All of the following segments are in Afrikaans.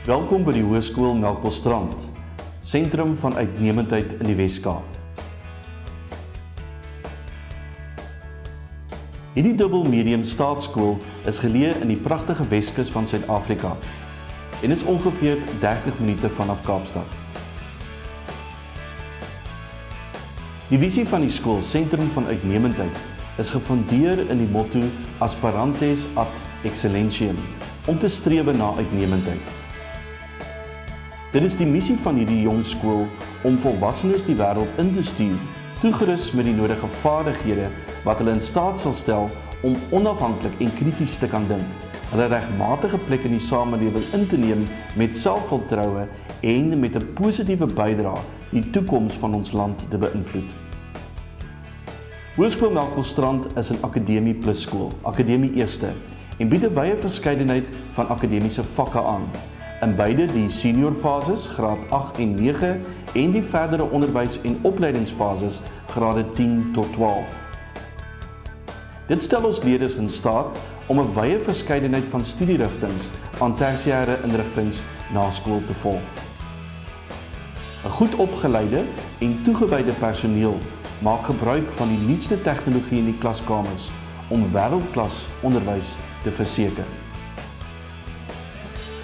Welkom by die Hoërskool Melkbosstrand, sentrum van uitnemendheid in die Wes-Kaap. Hierdie dubbel-medium staatskool is geleë in die pragtige Weskus van Suid-Afrika en is ongeveer 30 minute vanaf Kaapstad. Die visie van die skool, Sentrum van Uitnemendheid, is gefundeer in die motto Aspirantes ad Excellentiam, om te strewe na uitnemendheid. Dit is die missie van hierdie jong skool om volwassenes die wêreld in te stuur, toegerus met die nodige vaardighede wat hulle in staat sal stel om onafhanklik en krities te kan dink, hulle regmatige plek in die samelewing in te neem met selfvertroue en met 'n positiewe bydrae die toekoms van ons land te beïnvloed. Hoërskool Melkbosstrand is 'n Akademie Plus skool, Akademie Eerste, en bied 'n wye verskeidenheid van akademiese vakke aan, in beide die seniorfases, graad 8 en 9, en die verdere onderwys- en opleidingsfases, grade 10 tot 12. Dit stel ons leerders in staat om 'n wye verskeidenheid van studierigtings aan tersiêre inrigtings na skool te volg. 'n Goed opgeleide en toegewyde personeel maak gebruik van die nuutste tegnologie in die klaskamers om wêreldklas onderwys te verseker.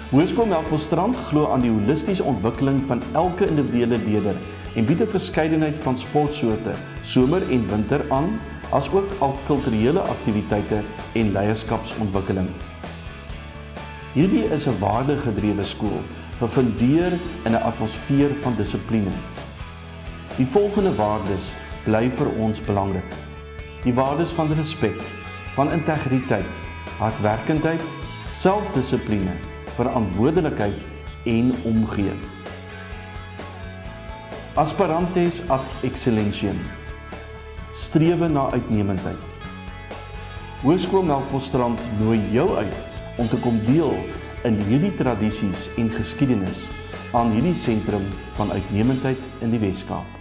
Hoërskool Melkbosstrand glo aan die holistiese ontwikkeling van elke individuele leerder en bied 'n verskeidenheid van sportsoorte, somer en winter aan, asook al kulturele aktiwiteite en leierskapsontwikkeling. Hierdie is 'n waardegedrewe skool, gefundeer in 'n atmosfeer van dissipline. Die volgende waardes bly vir ons belangrik. Die waardes van respek, van integriteit, hardwerkendheid, selfdissipline, verantwoordelikheid en omgee. Aspirantes ad Excellentiam, strewe na uitnemendheid. Hoërskool Melkbosstrand nooi jou uit om te kom deel in hierdie tradisies en geskiedenis aan hierdie sentrum van uitnemendheid in die Wes-Kaap.